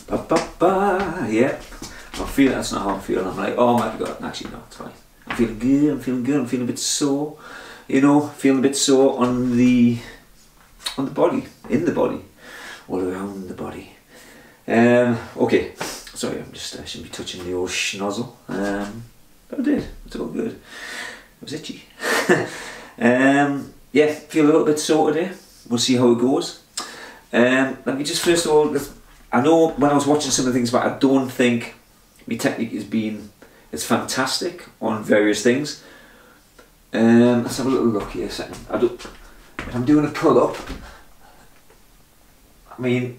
Ba, ba, ba. Yeah. I'm feeling, that's not how I'm feeling. I'm like, oh my god, actually no, it's fine. I'm feeling good, I'm feeling good, I'm feeling a bit sore. You know, feeling a bit sore on the body, in the body, all around the body. Okay, sorry, I shouldn't be touching the old schnozzle. But I did, it's all good. It was itchy. Yeah, feel a little bit sore today. We'll see how it goes. Let me just first of all, I know when I was watching some of the things, but I don't think my technique has been as fantastic on various things. Let's have a little look here a second. If I'm doing a pull up, I mean,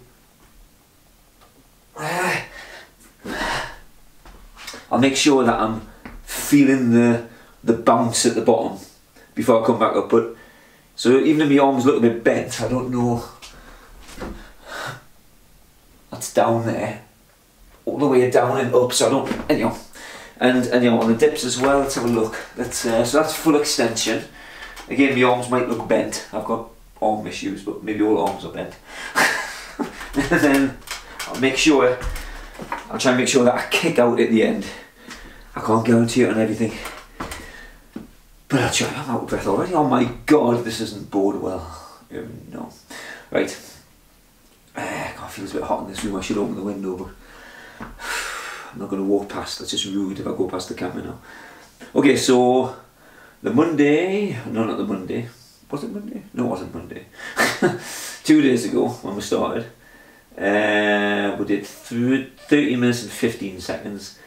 I'll make sure that I'm feeling the bounce at the bottom before I come back up. But so even if my arm's a little bit bent, I don't know. That's down there, all the way down and up. So I don't, anyhow. And you know, on the dips as well. Let's have a look. So that's full extension. Again, my arms might look bent. I've got arm issues, but maybe all arms are bent. And then I'll try and make sure that I kick out at the end. I can't guarantee it on everything, but I'll try. I'm out of breath already. Oh my god, this isn't bode well. No. Right. I feel it's a bit hot in this room. I should open the window, but I'm not going to walk past. That's just rude if I go past the camera now. Okay, so the Monday, no, not the Monday. Was it Monday? No, it wasn't Monday. 2 days ago when we started, we did 30 minutes and 15 seconds,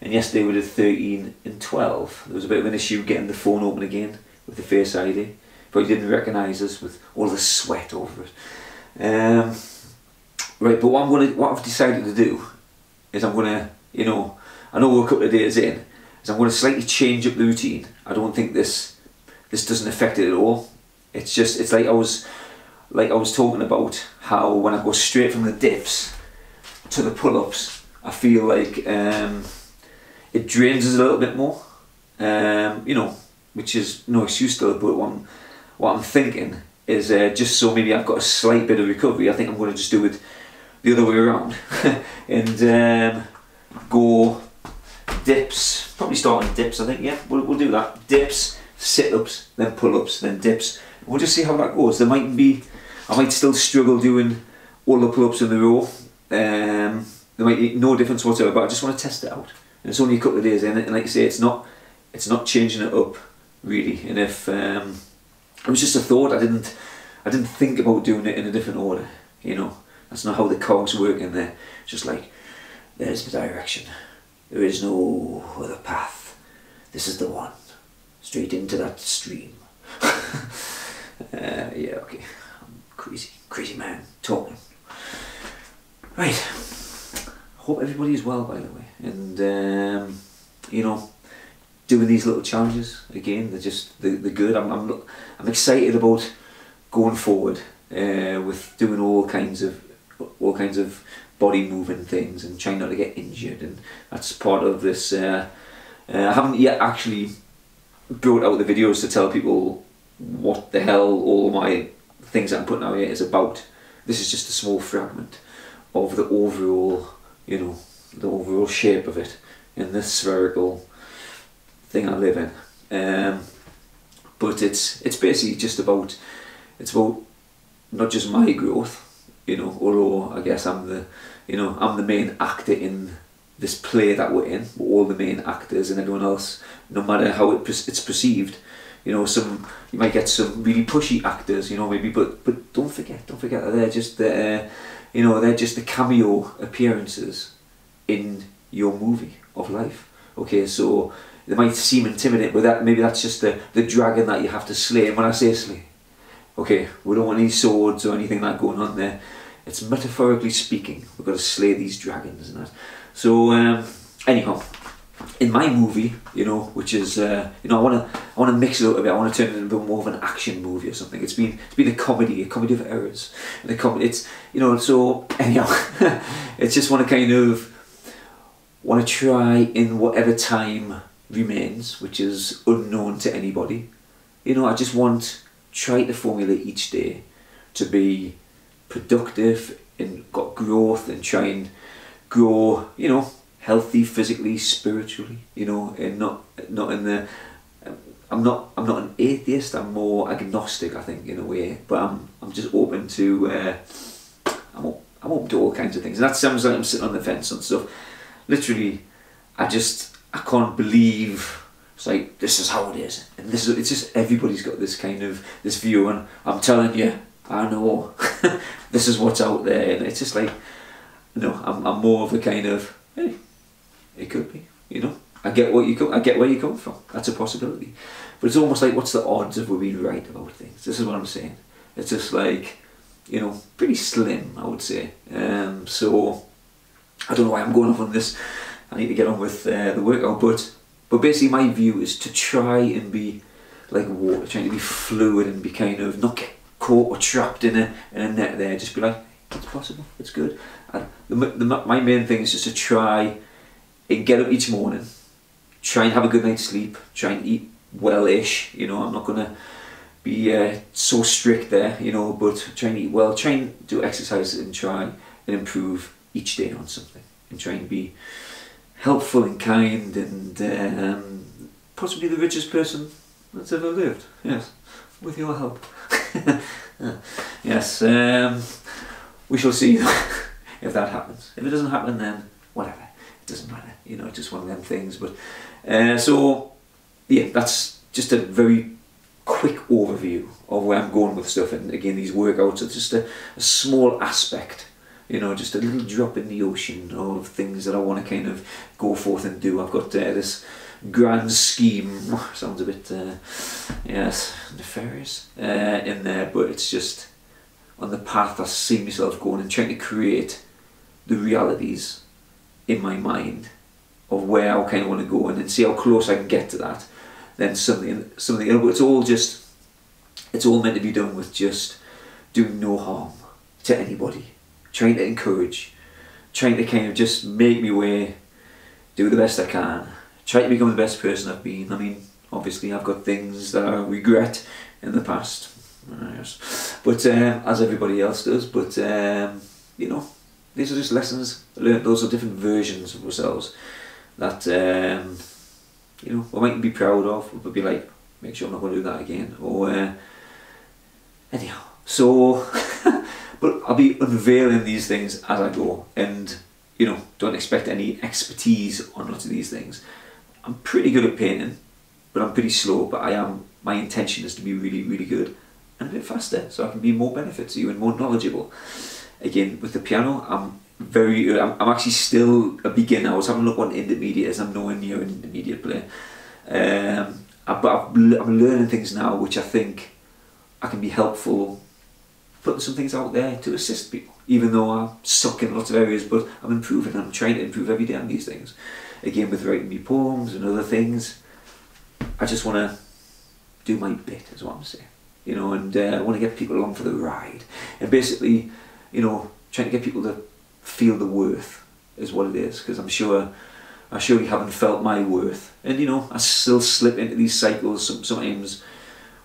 and yesterday we did 13 and 12. There was a bit of an issue getting the phone open again with the Face ID, but he didn't recognise us with all the sweat over it. Right, but what I've decided to do is I'm gonna, you know, I know we're a couple of days in, is I'm gonna slightly change up the routine. I don't think this doesn't affect it at all. It's just, it's like I was talking about how when I go straight from the dips to the pull-ups, I feel like it drains us a little bit more. You know, which is no excuse to it, but what I'm thinking is just so maybe I've got a slight bit of recovery, I think I'm going to just do it the other way around and go dips, probably start on dips. I think, yeah, we'll do that. Dips, sit-ups, then pull-ups, then dips. We'll just see how that goes. I might still struggle doing all the pull-ups in a row. There might be no difference whatsoever, but I just want to test it out. And it's only a couple of days in it, and like I say, it's not changing it up really. And if it was just a thought, I didn't think about doing it in a different order. You know, that's not how the cogs work in there. It's just like, there's the direction. There is no other path. This is the one. Straight into that stream. Yeah, okay. I'm crazy man talking. Right. Hope everybody is well, by the way. And you know, doing these little challenges again, they're good. I'm excited about going forward with doing all kinds of body moving things and trying not to get injured, and that's part of this. I haven't yet actually brought out the videos to tell people what the hell all my things that I'm putting out here is about. This is just a small fragment of the overall, you know, the overall shape of it in this spherical thing I live in. But it's basically just about, it's about not just my growth, you know, although I guess I'm the main actor in this play that we're in. All the main actors, and everyone else, no matter how it's perceived, you know, you might get some really pushy actors, you know, maybe, but don't forget that they're just you know, they're just the cameo appearances in your movie of life. Okay, so they might seem intimidating, but maybe that's just the dragon that you have to slay. And when I say slay, okay, we don't want any swords or anything like going on there. It's metaphorically speaking. We've got to slay these dragons and that. So anyhow, in my movie, you know, which is you know, I want to mix it up a bit. I want to turn it into more of an action movie or something. It's been a comedy of errors. And it's, you know, so anyhow, it's just want to try in whatever time remains, which is unknown to anybody. You know, I just try to formulate each day to be productive and got growth, and try and grow, you know, healthy physically, spiritually, you know, and not in the. I'm not an atheist. I'm more agnostic, I think, in a way. But I'm just open to. I'm open to all kinds of things, and that sounds like I'm sitting on the fence and stuff. Literally, I can't believe. It's like, this is how it is, and it's just everybody's got this kind of this view, and I'm telling you, I know this is what's out there, and it's just like, you know, I'm more of a kind of, hey, it could be, you know, I get where you come from. That's a possibility, but it's almost like, what's the odds of we being right about things? This is what I'm saying. It's just like, you know, pretty slim, I would say. So I don't know why I'm going off on this. I need to get on with the workout, but basically my view is to try and be like water, trying to be fluid and be kind of not get caught or trapped in a net there. Just be like, it's possible, it's good. And my main thing is just to try and get up each morning, try and have a good night's sleep, try and eat well-ish. You know, I'm not gonna be so strict there, you know, but try and eat well, try and do exercise and try and improve each day on something, and try and be helpful and kind, and possibly the richest person that's ever lived. Yes, with your help. Yes, we shall see if that happens. If it doesn't happen, then whatever, it doesn't matter, you know, it's just one of them things. But so yeah, that's just a very quick overview of where I'm going with stuff. And again, these workouts are just a small aspect, you know, just a little drop in the ocean of things that I want to kind of go forth and do. I've got this grand scheme, sounds a bit, yes, nefarious in there, but it's just on the path I see myself going and trying to create the realities in my mind of where I kind of want to go, and then see how close I can get to that. Then something, it's all meant to be done with just doing no harm to anybody, trying to encourage, trying to kind of just make me way, do the best I can, try to become the best person I've been. I mean, obviously I've got things that I regret in the past, yes, but as everybody else does, but you know, these are just lessons learned. Those are different versions of ourselves that you know, we might be proud of, but be like, make sure I'm not going to do that again, or anyhow, so but I'll be unveiling these things as I go, and you know, don't expect any expertise on lots of these things. I'm pretty good at painting, but I'm pretty slow, but my intention is to be really, really good and a bit faster, so I can be more benefit to you and more knowledgeable. Again, with the piano, I'm actually still a beginner. I was having a look on intermediate, as I'm nowhere near an intermediate player. But I'm learning things now, which I think I can be helpful, putting some things out there to assist people, even though I suck in lots of areas, but I'm improving. I'm trying to improve every day on these things. Again, with writing me poems and other things, I just want to do my bit, is what I'm saying, you know, and I want to get people along for the ride, and basically, you know, trying to get people to feel the worth is what it is, because I'm sure I surely haven't felt my worth, and you know, I still slip into these cycles. Sometimes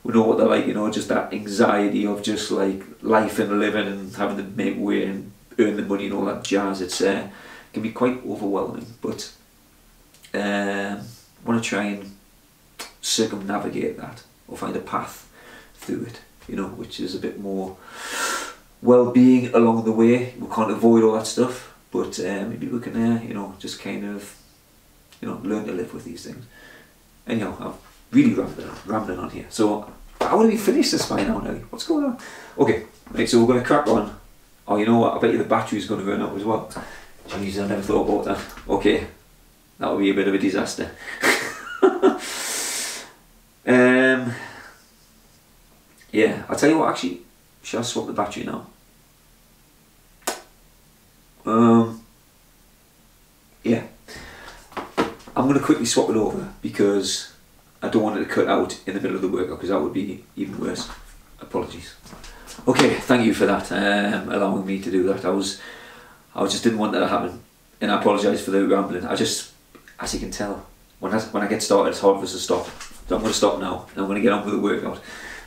we know what they're like, you know, just that anxiety of just like life and living and having to make way and earn the money and all that jazz. It's can be quite overwhelming, but I want to try and circumnavigate that, or find a path through it, you know, which is a bit more well-being along the way. We can't avoid all that stuff, but maybe we can, you know, just kind of, you know, learn to live with these things. Anyhow, I'm really rambling on here. So I want to be finished this by now, Nelly. What's going on? Okay, right, so we're going to crack on. Oh, you know what? I bet you the battery's going to run out as well. Jeez, I never thought about that. Okay, that would be a bit of a disaster. Yeah, I'll tell you what, actually, shall I swap the battery now? Yeah, I'm going to quickly swap it over because I don't want it to cut out in the middle of the workout, because that would be even worse. Apologies. Okay, thank you for that, allowing me to do that. I just didn't want that to happen, and I apologise for the rambling. I just, as you can tell, when I get started, it's hard for us to stop. So I'm going to stop now, and I'm going to get on with the workout.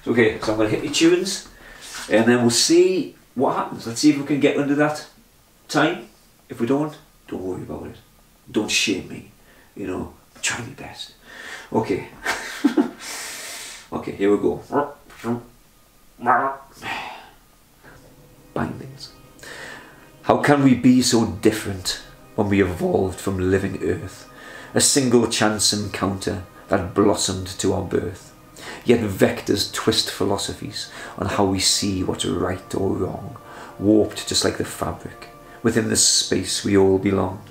So, okay, so I'm going to hit the tunes, and then we'll see what happens. Let's see if we can get under that time. If we don't, Don't worry about it. Don't shame me. You know, try my best. Okay. Okay, here we go. Bindings. How can we be so different when we evolved from living earth? A single chance encounter that blossomed to our birth. Yet vectors twist philosophies on how we see what's right or wrong, warped just like the fabric. Within this space we all belong.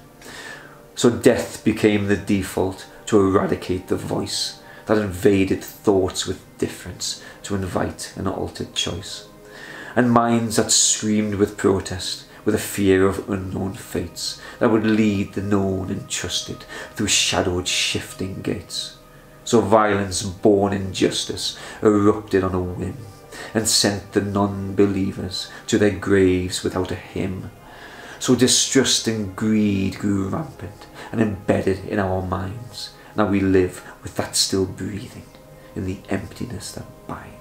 So death became the default to eradicate the voice that invaded thoughts with difference, to invite an altered choice. And minds that screamed with protest, with a fear of unknown fates that would lead the known and trusted through shadowed shifting gates. So violence born in justice erupted on a whim and sent the non-believers to their graves without a hymn. So distrust and greed grew rampant and embedded in our minds. Now we live with that still breathing in the emptiness that binds.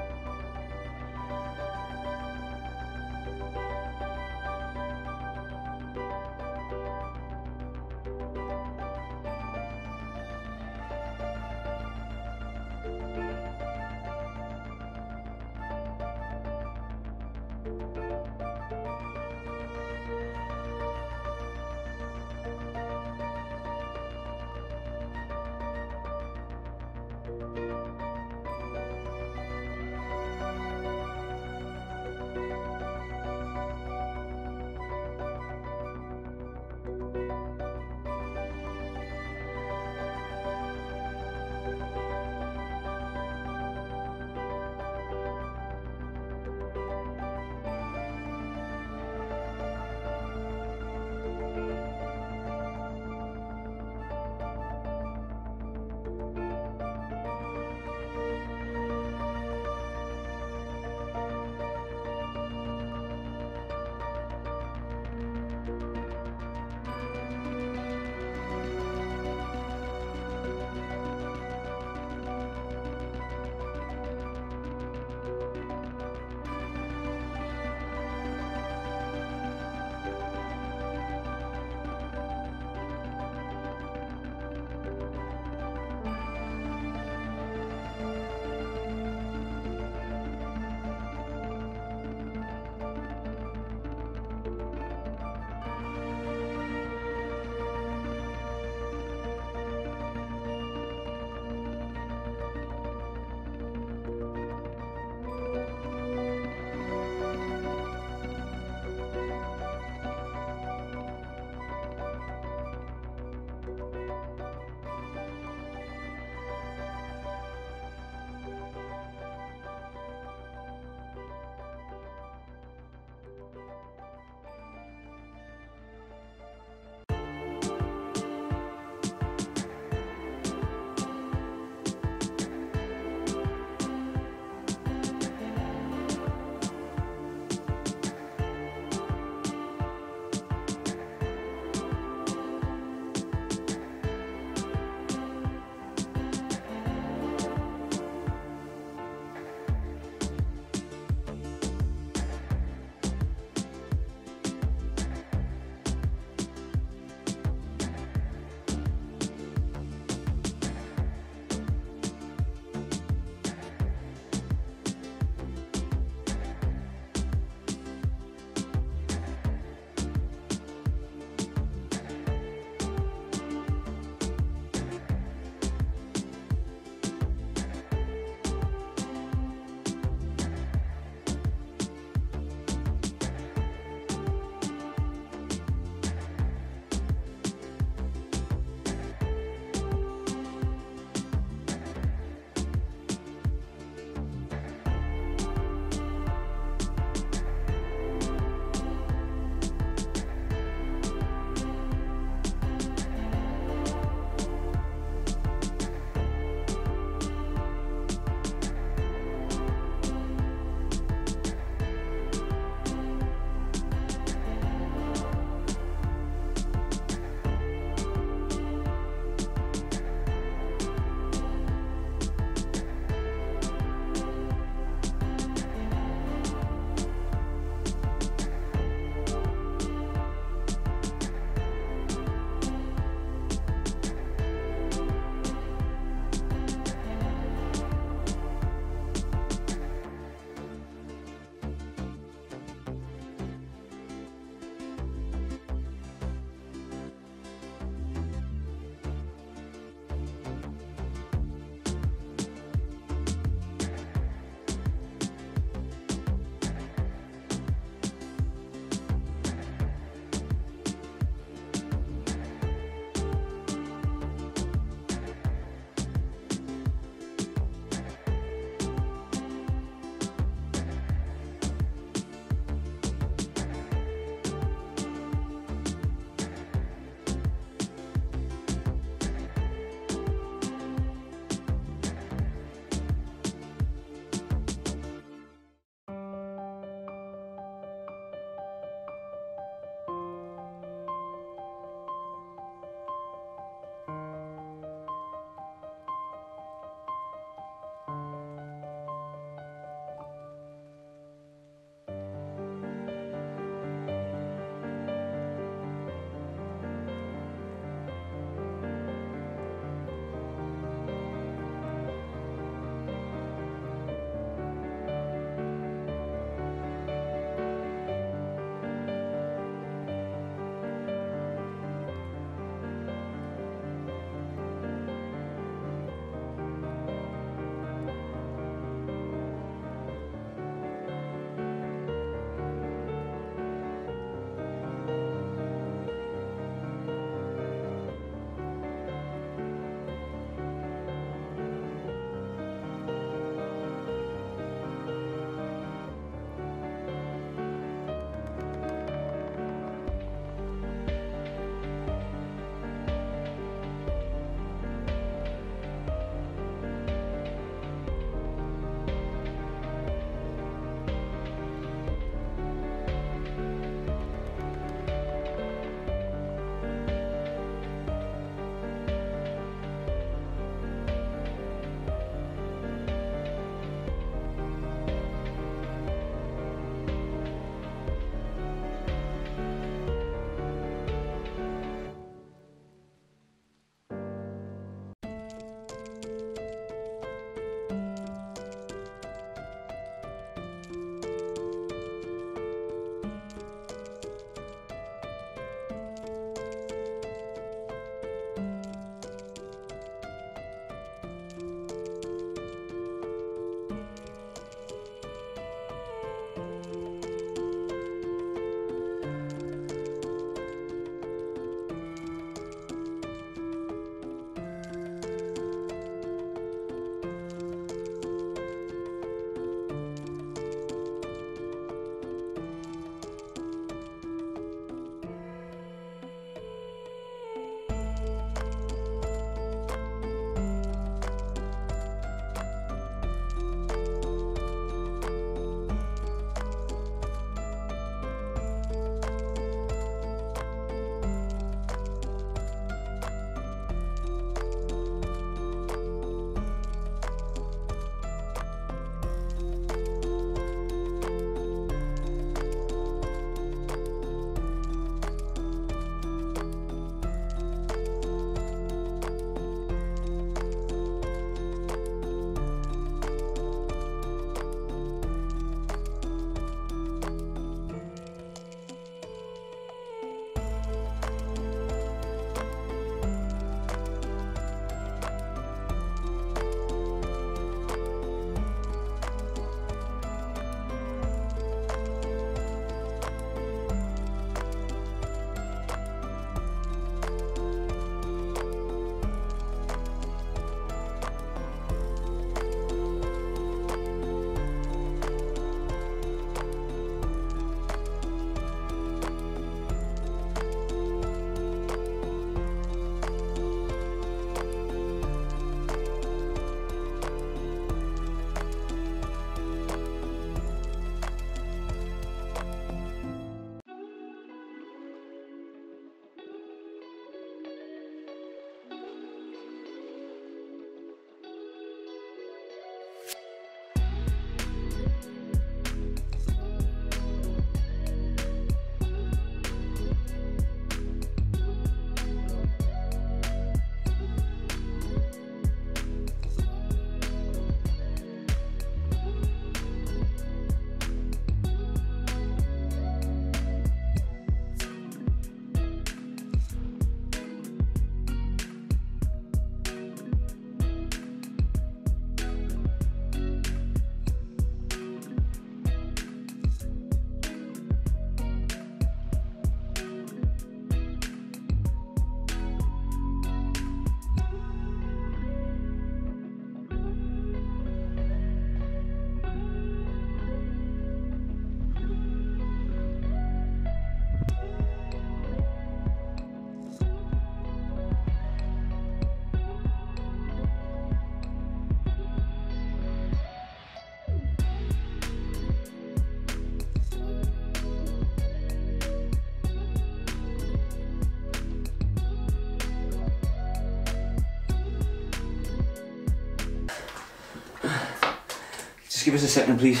give us a second, please.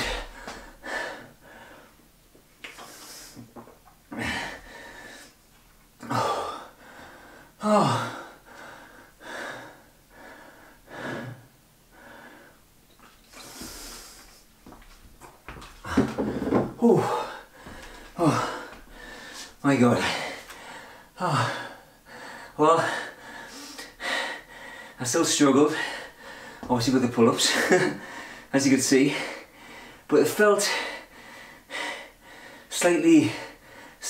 Oh. Oh. Oh. My God. Oh. Well, I still struggled, obviously, with the pull-ups, as you could see, but it felt slightly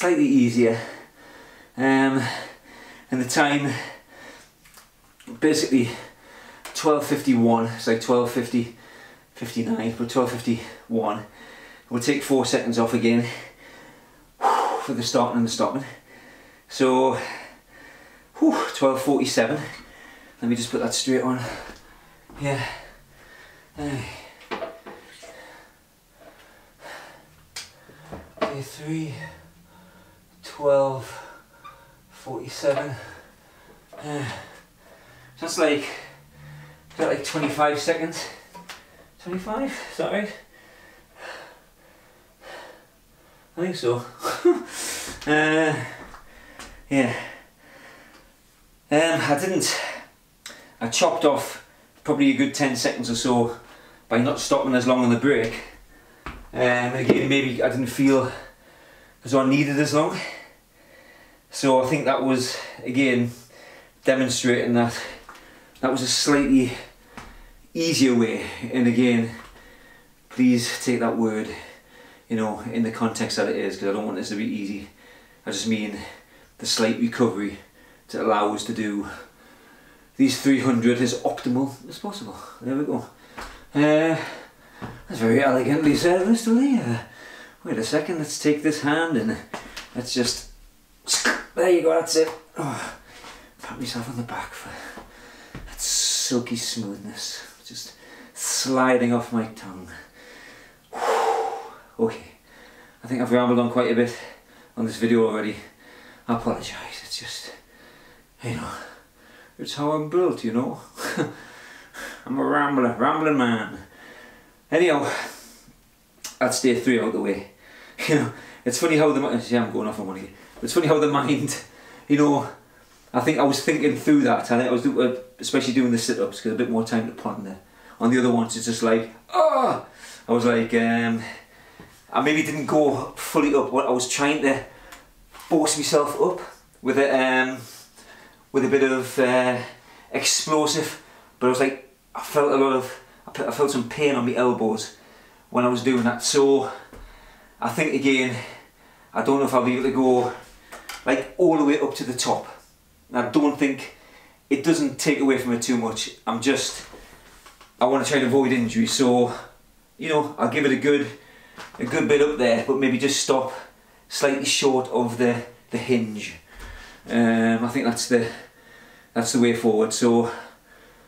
easier. And the time, basically 12:51, it's like 12:50, 59, but 12:51. We'll take 4 seconds off again for the starting and the stopping. So 12:47. Let me just put that straight on. Yeah. 3, 12:47. That's like, is that like 25 seconds? 25? Is that right? I think so. Yeah. I chopped off probably a good 10 seconds or so by not stopping as long on the break. And again, maybe I didn't feel as though I needed as long. So I think that was, again, demonstrating that that was a slightly easier way. And again, please take that word, you know, in the context that it is, because I don't want this to be easy. I just mean the slight recovery to allow us to do these 300 as optimal as possible. There we go. That's very elegantly said, Mr. Lee. Wait a second, let's take this hand and let's just, there you go, that's it. Oh, pat myself on the back for that silky smoothness, just sliding off my tongue. Okay, I think I've rambled on quite a bit on this video already. I apologise, it's just, you know, it's how I'm built, you know. I'm a rambling man. Anyhow, that's day 3 out the way. You know, it's funny how the mind, yeah, I'm going off on one again. It's funny how the mind, you know, I think I was thinking through that, and I was especially doing the sit-ups, because a bit more time to ponder. On the other ones, it's just like, oh! I was like, I maybe didn't go fully up. I was trying to force myself up with a bit of explosive, but I was like, I felt some pain on my elbows when I was doing that. So I think, again, I don't know if I'll be able to go like all the way up to the top. And I don't think, it doesn't take away from it too much. I want to try to avoid injury, so, you know, I'll give it a good bit up there, but maybe just stop slightly short of the hinge. I think that's the way forward. So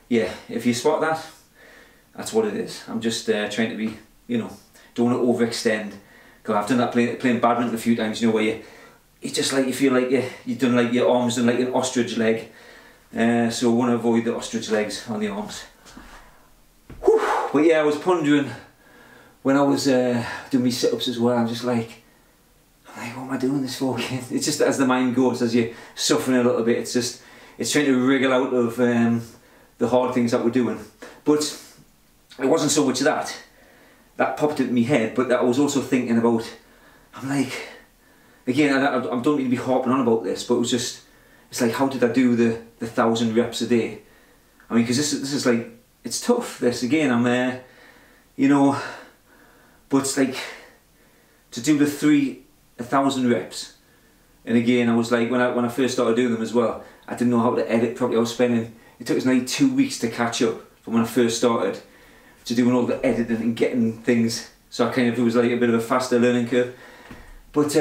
yeah, if you spot that, that's what it is. I'm just trying to be, you know, don't want to overextend, because I've done that playing badminton a few times, you know, where you just like, you feel like you've done like your arms done like an ostrich leg. So I want to avoid the ostrich legs on the arms. Whew. But yeah, I was pondering when I was doing my sit-ups as well. I'm like, what am I doing this for? It's just as the mind goes, as you're suffering a little bit, it's trying to wriggle out of the hard things that we're doing. But it wasn't so much that popped into my head, but that I was also thinking about, I'm like, again, I don't mean to be harping on about this, but it was just, it's like, how did I do the 1,000 reps a day? I mean, because this is like, it's tough, this, again, I'm there, you know, but it's like, to do the 1,000 reps, and again, I was like, when I first started doing them as well, I didn't know how to edit properly. I was spending, it took us like 2 weeks to catch up from when I first started to doing all the editing and getting things, so it was like a bit of a faster learning curve. But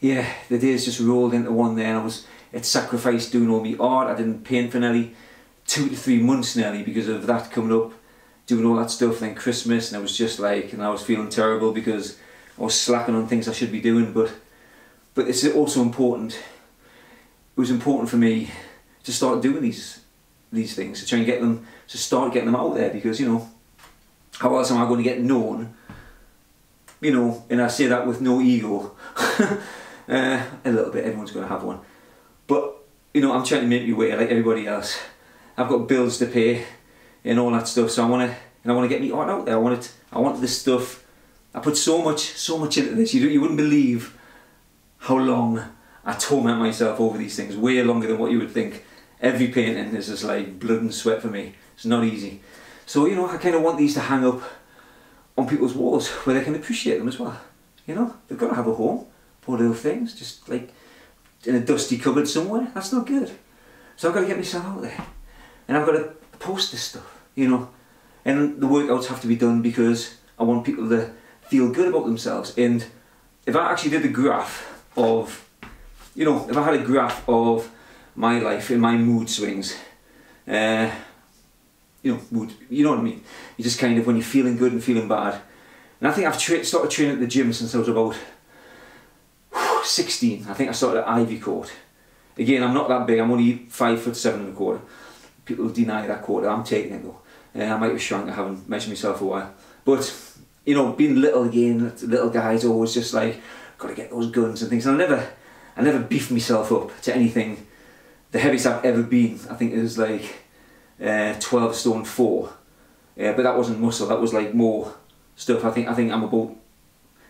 yeah, the days just rolled into one there, and it sacrificed doing all my art. I didn't paint for nearly 2 to 3 months nearly because of that coming up, doing all that stuff, and then Christmas, and I was just like, and I was feeling terrible because I was slacking on things I should be doing. But it's also important, it was important for me to start doing these things, to try and start getting them out there, because, you know, how else am I going to get known? You know, and I say that with no ego. A little bit, everyone's going to have one. But, you know, I'm trying to make my way like everybody else. I've got bills to pay and all that stuff, so I want to get me art out there. I want this stuff. I put so much into this. You wouldn't believe how long I torment myself over these things, way longer than what you would think. Every painting is just like blood and sweat for me. It's not easy. So, you know, I kind of want these to hang up on people's walls where they can appreciate them as well. You know, they've got to have a home for little things, just like in a dusty cupboard somewhere. That's not good. So I've got to get myself out there, and I've got to post this stuff, you know. And the workouts have to be done because I want people to feel good about themselves. And if I actually did the graph of, you know, if I had a graph of my life and my mood swings, you know, you know what I mean? You just kind of, when you're feeling good and feeling bad. And I think I've started training at the gym since I was about 16. I think I started at Ivy Court. Again, I'm not that big. I'm only 5'7¼ People deny that quarter. I'm taking it though. I might have shrunk. I haven't measured myself a while. But, you know, being little again, little guys always just like, got to get those guns and things. And I never beefed myself up to anything. The heaviest I've ever been, I think, is like 12 stone 4. But that wasn't muscle. That was like more stuff. I think I'm about,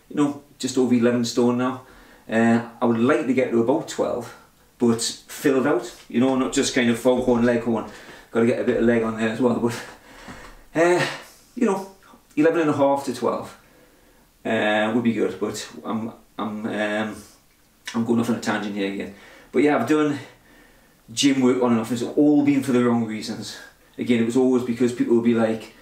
you know, just over 11 stone now. I would like to get to about 12, but filled out, you know, not just kind of foghorn, leghorn. Got to get a bit of leg on there as well. But you know, 11.5 to 12 would be good. But I'm going off on a tangent here again. But yeah, I've done gym work on and off. It's all been for the wrong reasons. Again, it was always because people would be like,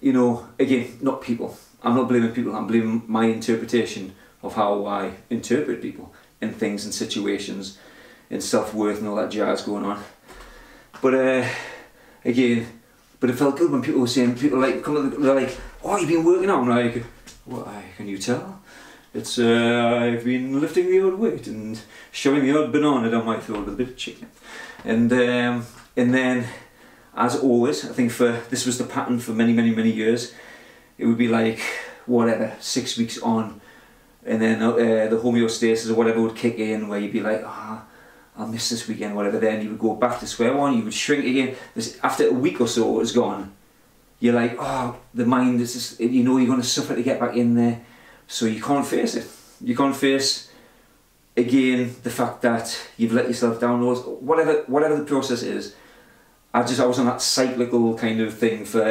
you know, again, not people. I'm not blaming people. I'm blaming my interpretation of how I interpret people and things and situations and self-worth and all that jazz going on. But again, but it felt good when people were saying, people like come up, they're like, oh, you've been working out. I'm like, why, can you tell? It's I've been lifting the odd weight and shoving the odd banana down my throat with a bit of chicken. And then, as always, I think this was the pattern for many years. It would be like, whatever, 6 weeks on, and then the homeostasis or whatever would kick in, where you'd be like, I'll miss this weekend, whatever. Then you would go back to square one, you would shrink again. After a week or so, it's gone. You're like, oh, the mind is just, you know, you're going to suffer to get back in there, so you can't face it. You can't face, again, the fact that you've let yourself down, or whatever the process is. I was on that cyclical kind of thing for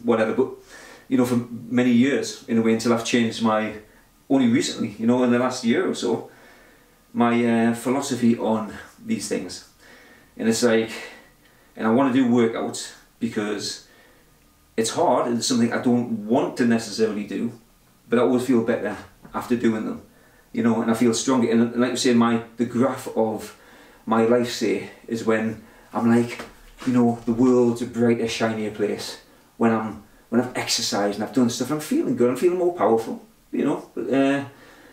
whatever, but you know, for many years in a way, until I've changed only recently, you know, in the last year or so, my philosophy on these things. And it's like, and I want to do workouts because it's hard and it's something I don't want to necessarily do, but I always feel better after doing them, you know, and I feel stronger. And like you say, the graph of my life, say, is when I'm like, you know, the world's a brighter, shinier place when I've exercised and I've done stuff and I'm feeling good, I'm feeling more powerful, you know. But,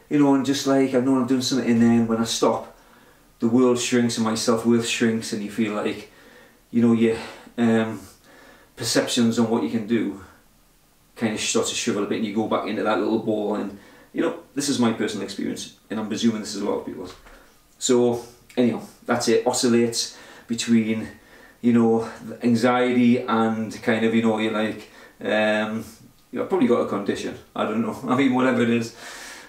you know, and just like I know I'm doing something in there, and when I stop, the world shrinks and my self-worth shrinks, and you feel like, you know, your perceptions on what you can do kind of starts to shrivel a bit, and you go back into that little ball. And you know, this is my personal experience, and I'm presuming this is a lot of people's. So anyhow, that's it. Oscillates between, you know, anxiety and kind of, you know, you're like, you know, I've probably got a condition, I don't know, I mean, whatever it is,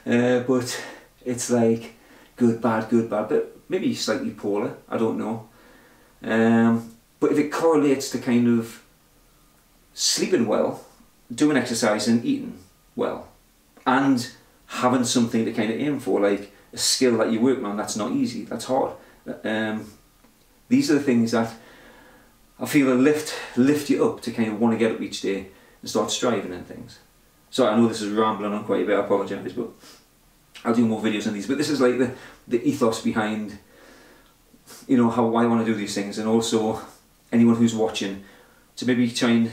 but it's like good, bad, but maybe slightly polar, I don't know. But if it correlates to kind of sleeping well, doing exercise and eating well, and having something to kind of aim for, like a skill that you're working on, that's not easy, that's hard. These are the things that I feel will lift you up to kind of want to get up each day and start striving and things. So I know this is rambling on quite a bit, I apologise, but I'll do more videos on these. But this is like the ethos behind, you know, why I want to do these things, and also anyone who's watching to maybe try and,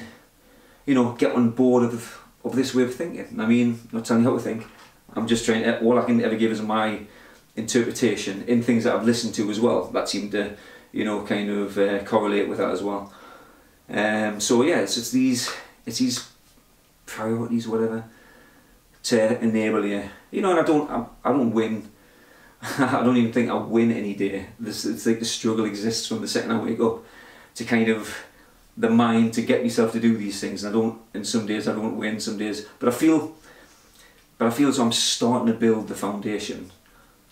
you know, get on board of this way of thinking. I mean, I'm not telling you how to think, I'm just trying to, all I can ever give is my interpretation in things that I've listened to as well, that seem to, you know, kind of correlate with that as well. So yeah, it's these priorities, whatever, to enable you. You know, and I don't win. I don't even think I win any day. It's like the struggle exists from the second I wake up to kind of the mind to get myself to do these things. And some days I don't win, some days, but I feel as though I'm starting to build the foundation,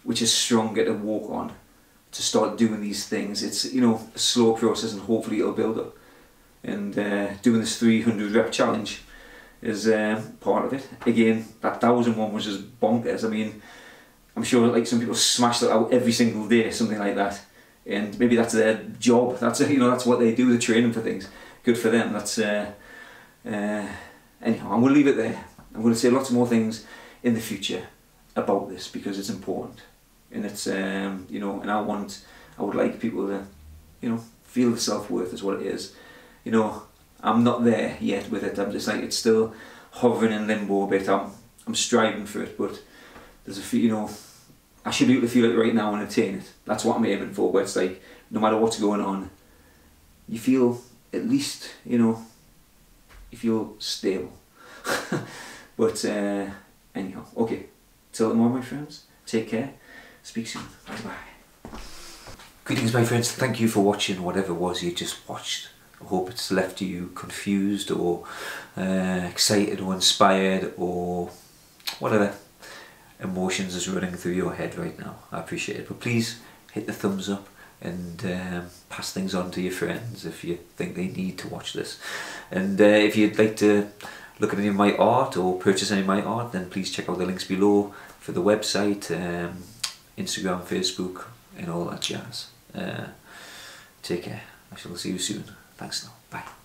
which is stronger to walk on, to start doing these things. It's, you know, a slow process, and hopefully it'll build up. And doing this 300 rep challenge is part of it. Again, that 1,000 one was just bonkers. I mean, I'm sure like some people smash that out every single day, something like that. And maybe that's their job. That's, you know, that's what they do. The training for things. Good for them. That's anyhow. I'm going to leave it there. I'm going to say lots more things in the future about this because it's important, and it's you know, and I would like people to, you know, feel the self-worth is what it is. You know, I'm not there yet with it. I'm just like, it's still hovering in limbo a bit. I'm striving for it, but there's a few, you know, I should be able to feel it right now and attain it. That's what I'm aiming for, where it's like, no matter what's going on, you feel at least, you know, you feel stable. But anyhow, okay, till tomorrow, my friends, take care, speak soon, bye bye. Greetings, my friends, thank you for watching whatever it was you just watched. I hope it's left you confused or excited or inspired or whatever emotions is running through your head right now. I appreciate it, but please hit the thumbs up and pass things on to your friends if you think they need to watch this. And if you'd like to look at any of my art or purchase any of my art, then please check out the links below for the website, Instagram, Facebook, and all that jazz. Take care. I shall see you soon. Thanks now. Bye.